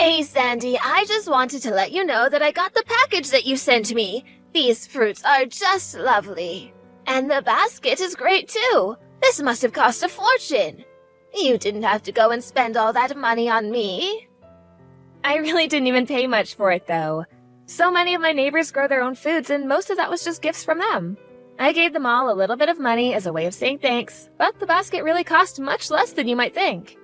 Hey, Sandy, I just wanted to let you know that I got the package that you sent me. These fruits are just lovely. And the basket is great, too. This must have cost a fortune. You didn't have to go and spend all that money on me. I really didn't even pay much for it, though. So many of my neighbors grow their own foods, and most of that was just gifts from them. I gave them all a little bit of money as a way of saying thanks, but the basket really cost much less than you might think.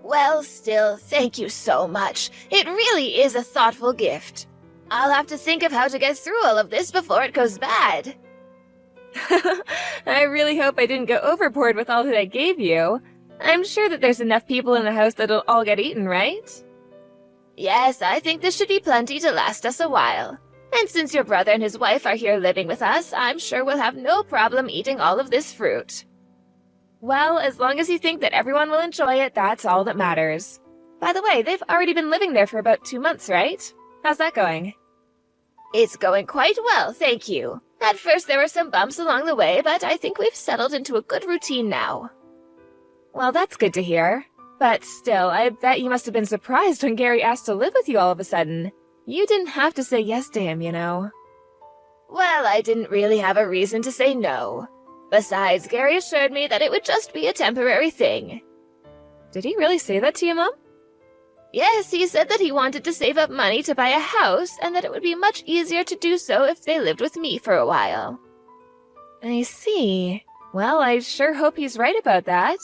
Well, still, thank you so much. It really is a thoughtful gift. I'll have to think of how to get through all of this before it goes bad. I really hope I didn't go overboard with all that I gave you. I'm sure that there's enough people in the house that'll all get eaten, right? Yes, I think this should be plenty to last us a while. And since your brother and his wife are here living with us, I'm sure we'll have no problem eating all of this fruit. Well, as long as you think that everyone will enjoy it, that's all that matters. By the way, they've already been living there for about 2 months, right? How's that going? It's going quite well, thank you. At first there were some bumps along the way, but I think we've settled into a good routine now. Well, that's good to hear. But still, I bet you must have been surprised when Gary asked to live with you all of a sudden. You didn't have to say yes to him, you know. Well, I didn't really have a reason to say no. Besides, Gary assured me that it would just be a temporary thing. Did he really say that to you, Mom? Yes, he said that he wanted to save up money to buy a house, and that it would be much easier to do so if they lived with me for a while. I see. Well, I sure hope he's right about that.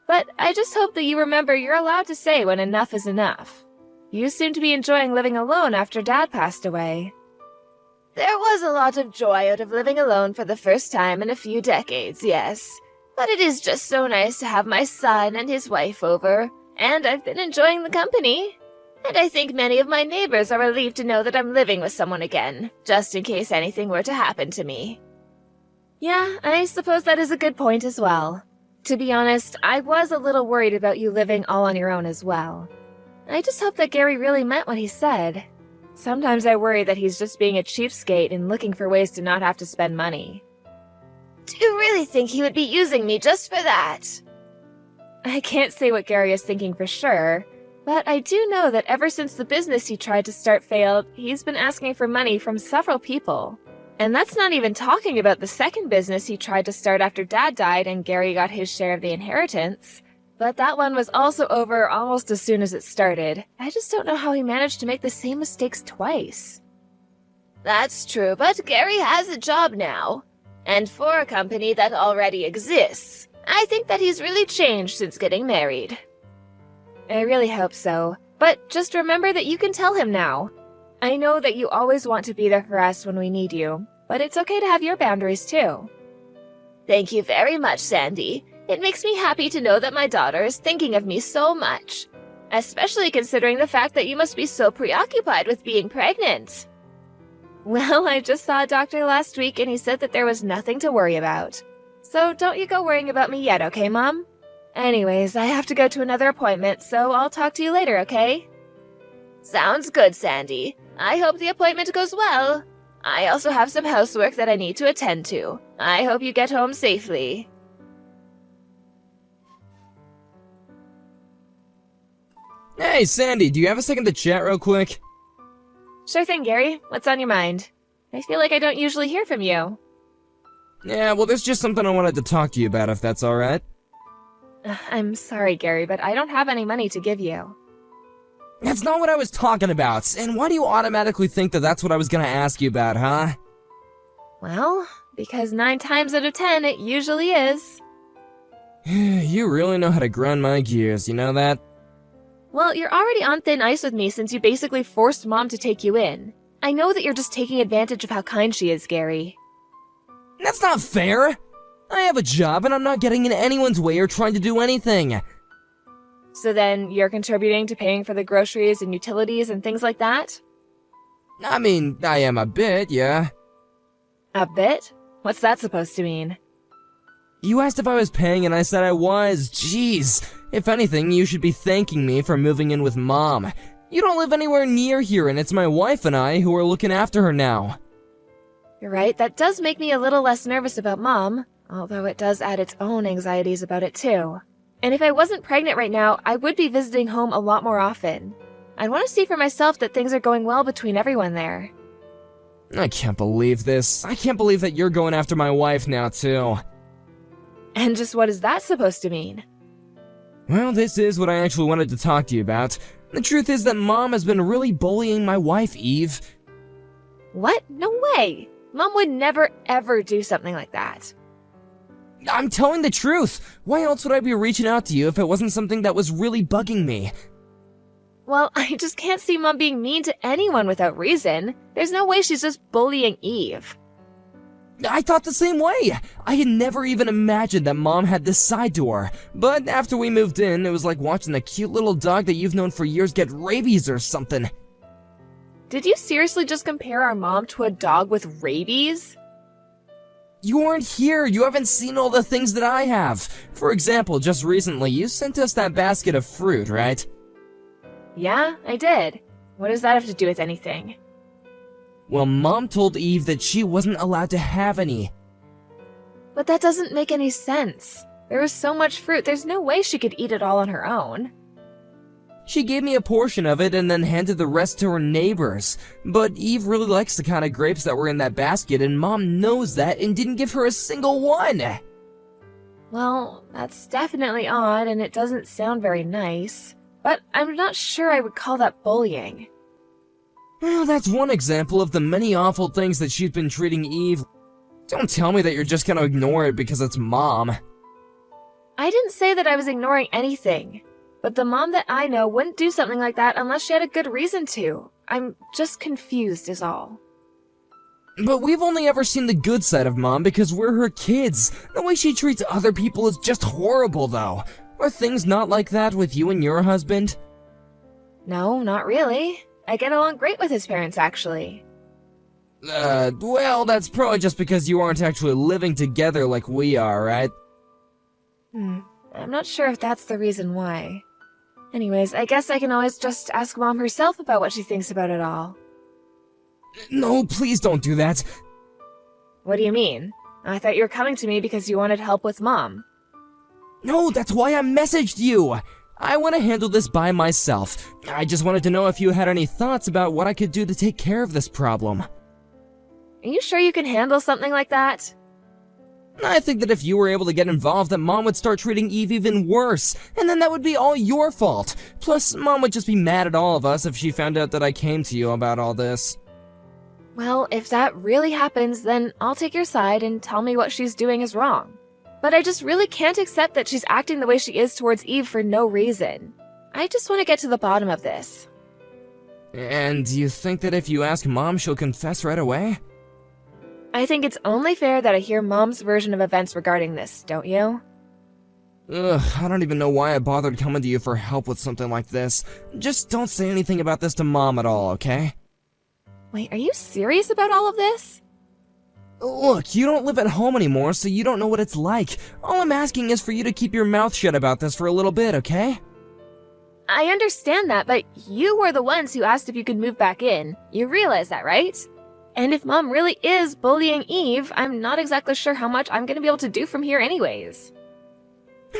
But I just hope that you remember you're allowed to say when enough is enough. You seem to be enjoying living alone after Dad passed away. There was a lot of joy out of living alone for the first time in a few decades, yes. But it is just so nice to have my son and his wife over, and I've been enjoying the company. And I think many of my neighbors are relieved to know that I'm living with someone again, just in case anything were to happen to me. Yeah, I suppose that is a good point as well. To be honest, I was a little worried about you living all on your own as well. I just hope that Gary really meant what he said. Sometimes I worry that he's just being a cheapskate and looking for ways to not have to spend money. Do you really think he would be using me just for that? I can't say what Gary is thinking for sure, but I do know that ever since the business he tried to start failed, he's been asking for money from several people. And that's not even talking about the second business he tried to start after Dad died and Gary got his share of the inheritance. But that one was also over almost as soon as it started. I just don't know how he managed to make the same mistakes twice. That's true, but Gary has a job now. And for a company that already exists, I think that he's really changed since getting married. I really hope so. But just remember that you can tell him now. I know that you always want to be there for us when we need you, but it's okay to have your boundaries too. Thank you very much, Sandy. It makes me happy to know that my daughter is thinking of me so much, especially considering the fact that you must be so preoccupied with being pregnant. Well, I just saw a doctor last week and he said that there was nothing to worry about. So don't you go worrying about me yet, okay, Mom? Anyways, I have to go to another appointment, so I'll talk to you later, okay? Sounds good, Sandy. I hope the appointment goes well. I also have some housework that I need to attend to. I hope you get home safely. Hey, Sandy, do you have a second to chat real quick? Sure thing, Gary. What's on your mind? I feel like I don't usually hear from you. Yeah, well, there's just something I wanted to talk to you about, if that's alright. I'm sorry, Gary, but I don't have any money to give you. That's not what I was talking about, and why do you automatically think that that's what I was gonna ask you about, huh? Well, because 9 times out of 10, it usually is. You really know how to grind my gears, you know that? Well, you're already on thin ice with me since you basically forced Mom to take you in. I know that you're just taking advantage of how kind she is, Gary. That's not fair! I have a job and I'm not getting in anyone's way or trying to do anything. So then you're contributing to paying for the groceries and utilities and things like that? I mean, I am a bit, yeah. A bit? What's that supposed to mean? You asked if I was paying and I said I was. Jeez. If anything, you should be thanking me for moving in with Mom. You don't live anywhere near here and it's my wife and I who are looking after her now. You're right, that does make me a little less nervous about Mom, although it does add its own anxieties about it too. And if I wasn't pregnant right now, I would be visiting home a lot more often. I'd want to see for myself that things are going well between everyone there. I can't believe this. I can't believe that you're going after my wife now, too. And just what is that supposed to mean? Well, this is what I actually wanted to talk to you about. The truth is that Mom has been really bullying my wife, Eve. What? No way! Mom would never ever do something like that. I'm telling the truth. Why else would I be reaching out to you if it wasn't something that was really bugging me? Well, I just can't see Mom being mean to anyone without reason. There's no way she's just bullying Eve. I thought the same way. I had never even imagined that Mom had this side to her. But after we moved in, it was like watching a cute little dog that you've known for years get rabies or something. Did you seriously just compare our mom to a dog with rabies? You weren't here. You haven't seen all the things that I have. For example, just recently, you sent us that basket of fruit, right? Yeah, I did. What does that have to do with anything? Well, Mom told Eve that she wasn't allowed to have any. But that doesn't make any sense. There was so much fruit, there's no way she could eat it all on her own. She gave me a portion of it and then handed the rest to her neighbors. But Eve really likes the kind of grapes that were in that basket, and Mom knows that and didn't give her a single one. Well, that's definitely odd, and it doesn't sound very nice. But I'm not sure I would call that bullying. Well, that's one example of the many awful things that she's been treating Eve. Don't tell me that you're just gonna ignore it because it's Mom. I didn't say that I was ignoring anything. But the mom that I know wouldn't do something like that unless she had a good reason to. I'm just confused is all. But we've only ever seen the good side of Mom because we're her kids. The way she treats other people is just horrible, though. Are things not like that with you and your husband? No, not really. I get along great with his parents, actually. Well, that's probably just because you aren't actually living together like we are, right? I'm not sure if that's the reason why. Anyways, I guess I can always just ask Mom herself about what she thinks about it all. No, please don't do that. What do you mean? I thought you were coming to me because you wanted help with Mom. No, that's why I messaged you. I want to handle this by myself. I just wanted to know if you had any thoughts about what I could do to take care of this problem. Are you sure you can handle something like that? I think that if you were able to get involved, that Mom would start treating Eve even worse, and then that would be all your fault. Plus, Mom would just be mad at all of us if she found out that I came to you about all this. Well, if that really happens, then I'll take your side and tell me what she's doing is wrong. But I just really can't accept that she's acting the way she is towards Eve for no reason. I just want to get to the bottom of this. And you think that if you ask Mom, she'll confess right away? I think it's only fair that I hear Mom's version of events regarding this, don't you? Ugh, I don't even know why I bothered coming to you for help with something like this. Just don't say anything about this to Mom at all, okay? Wait, are you serious about all of this? Look, you don't live at home anymore, so you don't know what it's like. All I'm asking is for you to keep your mouth shut about this for a little bit, okay? I understand that, but you were the ones who asked if you could move back in. You realize that, right? And if Mom really is bullying Eve, I'm not exactly sure how much I'm gonna be able to do from here anyways.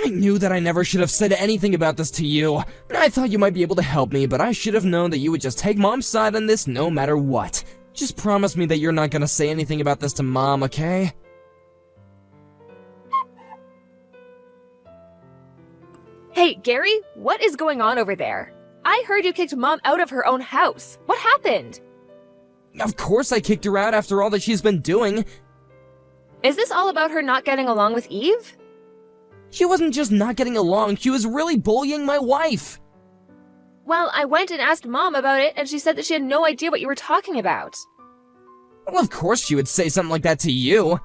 I knew that I never should have said anything about this to you. I thought you might be able to help me, but I should have known that you would just take Mom's side on this no matter what. Just promise me that you're not gonna say anything about this to Mom, okay? Hey, Gary, what is going on over there? I heard you kicked Mom out of her own house. What happened? Of course I kicked her out after all that she's been doing. Is this all about her not getting along with Eve? She wasn't just not getting along, she was really bullying my wife. Well, I went and asked Mom about it, and she said that she had no idea what you were talking about. Well, of course she would say something like that to you.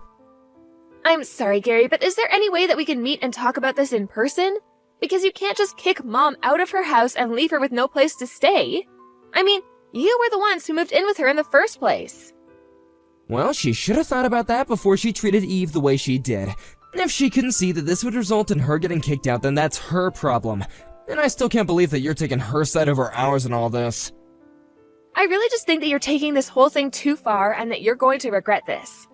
I'm sorry, Gary, but is there any way that we can meet and talk about this in person? Because you can't just kick Mom out of her house and leave her with no place to stay. I mean, you were the ones who moved in with her in the first place. Well, she should have thought about that before she treated Eve the way she did. If she couldn't see that this would result in her getting kicked out, then that's her problem. And I still can't believe that you're taking her side over ours in all this. I really just think that you're taking this whole thing too far and that you're going to regret this.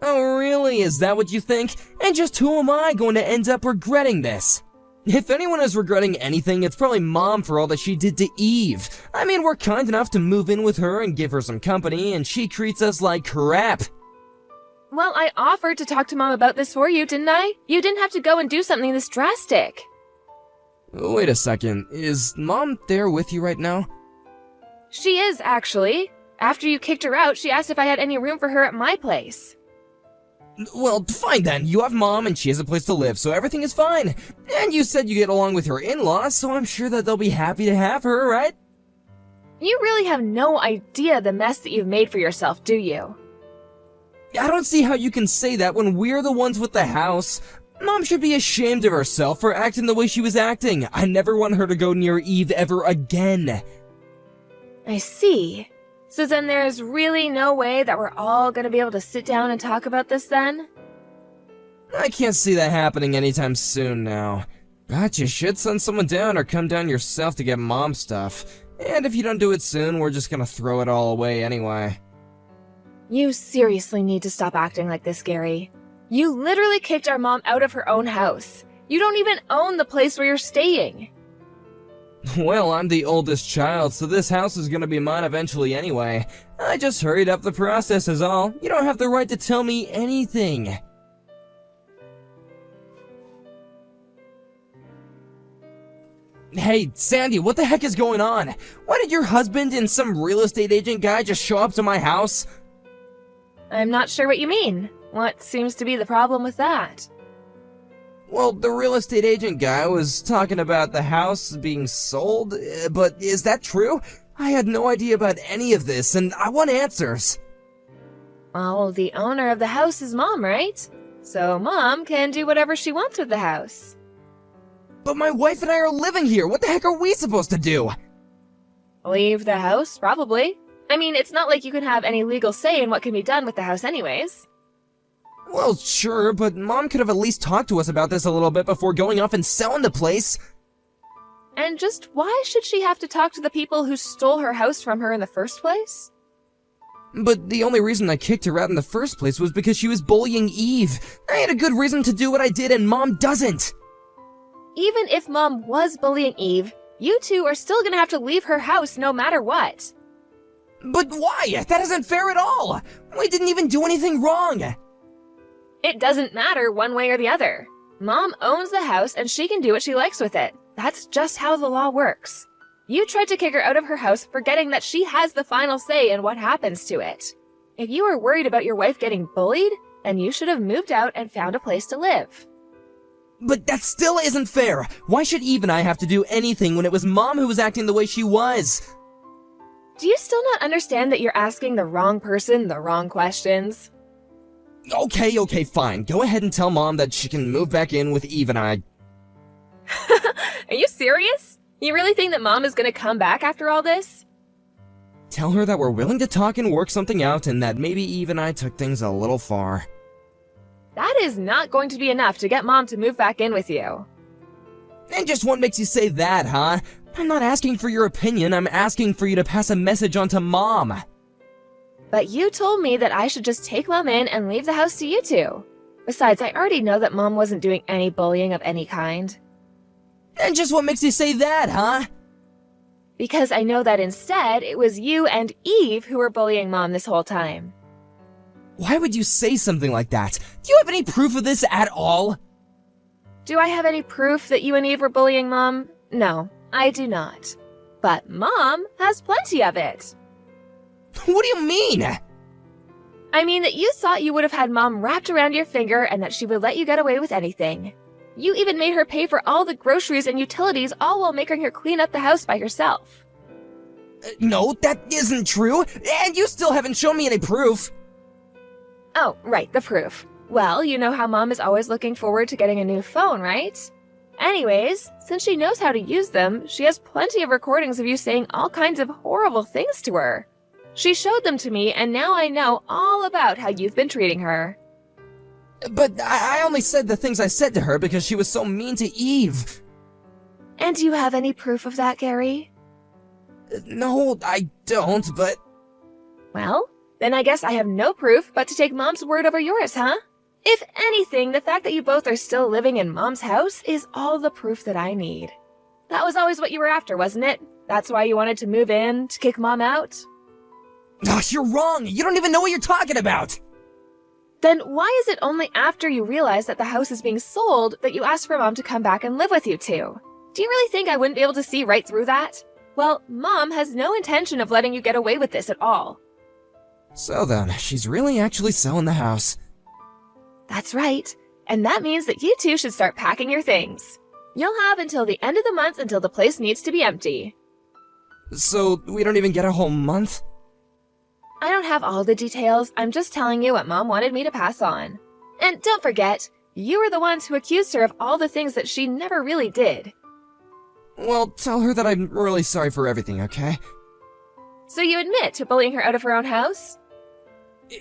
Oh, really? Is that what you think? And just who am I going to end up regretting this? If anyone is regretting anything, it's probably Mom for all that she did to Eve. I mean, we're kind enough to move in with her and give her some company, and she treats us like crap. Well, I offered to talk to Mom about this for you, didn't I? You didn't have to go and do something this drastic. Wait a second, is Mom there with you right now? She is, actually. After you kicked her out, she asked if I had any room for her at my place. Well, fine then. You have Mom and she has a place to live, so everything is fine. And you said you get along with her in-laws, so I'm sure that they'll be happy to have her, right? You really have no idea the mess that you've made for yourself, do you? I don't see how you can say that when we're the ones with the house. Mom should be ashamed of herself for acting the way she was acting. I never want her to go near Eve ever again. I see. So then there's really no way that we're all gonna be able to sit down and talk about this then? I can't see that happening anytime soon now. But you should send someone down or come down yourself to get Mom stuff. And if you don't do it soon, we're just gonna throw it all away anyway. You seriously need to stop acting like this, Gary. You literally kicked our mom out of her own house. You don't even own the place where you're staying. Well, I'm the oldest child, so this house is gonna be mine eventually anyway. I just hurried up the process is all. You don't have the right to tell me anything. Hey, Sandy, what the heck is going on? Why did your husband and some real estate agent guy just show up to my house? I'm not sure what you mean. What seems to be the problem with that? Well, the real estate agent guy was talking about the house being sold, but is that true? I had no idea about any of this, and I want answers. Well, the owner of the house is Mom, right? So Mom can do whatever she wants with the house. But my wife and I are living here. What the heck are we supposed to do? Leave the house, probably. I mean, it's not like you can have any legal say in what can be done with the house anyways. Well, sure, but Mom could have at least talked to us about this a little bit before going off and selling the place. And just why should she have to talk to the people who stole her house from her in the first place? But the only reason I kicked her out in the first place was because she was bullying Eve. I had a good reason to do what I did, and Mom doesn't. Even if Mom was bullying Eve, you two are still gonna have to leave her house no matter what. But why? That isn't fair at all. We didn't even do anything wrong. It doesn't matter one way or the other. Mom owns the house and she can do what she likes with it. That's just how the law works. You tried to kick her out of her house, forgetting that she has the final say in what happens to it. If you were worried about your wife getting bullied, then you should have moved out and found a place to live. But that still isn't fair. Why should Eve and I have to do anything when it was Mom who was acting the way she was? Do you still not understand that you're asking the wrong person the wrong questions? Okay, fine. Go ahead and tell Mom that she can move back in with Eve and I. Are you serious? You really think that Mom is gonna come back after all this? Tell her that we're willing to talk and work something out, and that maybe Eve and I took things a little far. That is not going to be enough to get Mom to move back in with you. And just what makes you say that, huh? I'm not asking for your opinion, I'm asking for you to pass a message on to Mom. But you told me that I should just take Mom in and leave the house to you two. Besides, I already know that Mom wasn't doing any bullying of any kind. And just what makes you say that, huh? Because I know that instead, it was you and Eve who were bullying Mom this whole time. Why would you say something like that? Do you have any proof of this at all? Do I have any proof that you and Eve were bullying Mom? No, I do not. But Mom has plenty of it. What do you mean? I mean that you thought you would have had Mom wrapped around your finger and that she would let you get away with anything. You even made her pay for all the groceries and utilities, all while making her clean up the house by herself. No, that isn't true, and you still haven't shown me any proof. Oh, right, the proof. Well, you know how Mom is always looking forward to getting a new phone, right? Anyways, since she knows how to use them, she has plenty of recordings of you saying all kinds of horrible things to her. She showed them to me, and now I know all about how you've been treating her. But I only said the things I said to her because she was so mean to Eve. And do you have any proof of that, Gary? No, I don't, but... Well, then I guess I have no proof but to take Mom's word over yours, huh? If anything, the fact that you both are still living in Mom's house is all the proof that I need. That was always what you were after, wasn't it? That's why you wanted to move in, to kick Mom out? Gosh, you're wrong! You don't even know what you're talking about! Then why is it only after you realize that the house is being sold that you ask for Mom to come back and live with you two? Do you really think I wouldn't be able to see right through that? Well, Mom has no intention of letting you get away with this at all. So then, she's really actually selling the house. That's right. And that means that you two should start packing your things. You'll have until the end of the month until the place needs to be empty. So, we don't even get a whole month? I don't have all the details, I'm just telling you what Mom wanted me to pass on. And don't forget, you were the ones who accused her of all the things that she never really did. Well, tell her that I'm really sorry for everything, okay? So you admit to bullying her out of her own house?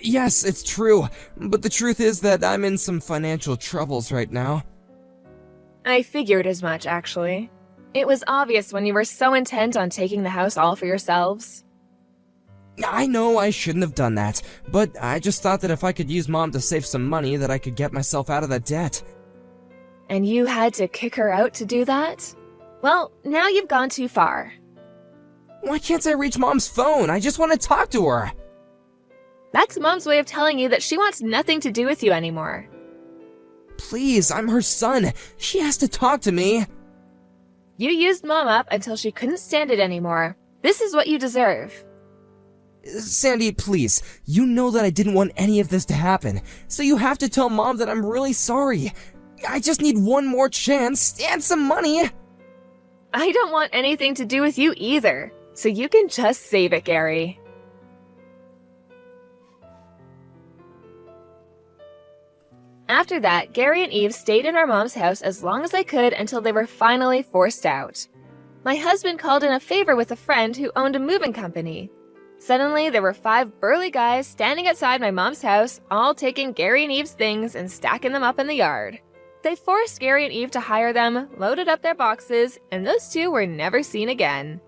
Yes, it's true, but the truth is that I'm in some financial troubles right now. I figured as much, actually. It was obvious when you were so intent on taking the house all for yourselves. I know I shouldn't have done that, but I just thought that if I could use Mom to save some money that I could get myself out of that debt. And you had to kick her out to do that? Well, now you've gone too far. Why can't I reach Mom's phone? I just want to talk to her. That's Mom's way of telling you that she wants nothing to do with you anymore. Please, I'm her son. She has to talk to me. You used Mom up until she couldn't stand it anymore. This is what you deserve. Sandy, please. You know that I didn't want any of this to happen, so you have to tell Mom that I'm really sorry. I just need one more chance and some money. I don't want anything to do with you either, so you can just save it, Gary. After that, Gary and Eve stayed in our mom's house as long as they could until they were finally forced out. My husband called in a favor with a friend who owned a moving company. Suddenly, there were 5 burly guys standing outside my mom's house, all taking Gary and Eve's things and stacking them up in the yard. They forced Gary and Eve to hire them, loaded up their boxes, and those two were never seen again.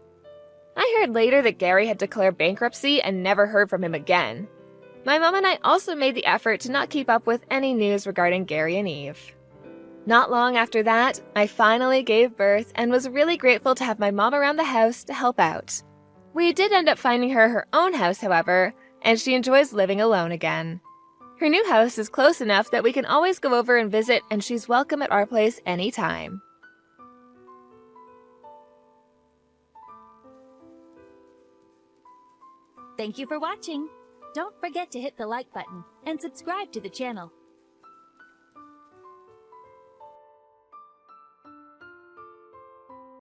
I heard later that Gary had declared bankruptcy and never heard from him again. My mom and I also made the effort to not keep up with any news regarding Gary and Eve. Not long after that, I finally gave birth and was really grateful to have my mom around the house to help out. We did end up finding her her own house, however, and she enjoys living alone again. Her new house is close enough that we can always go over and visit, and she's welcome at our place anytime. Thank you for watching. Don't forget to hit the like button and subscribe to the channel.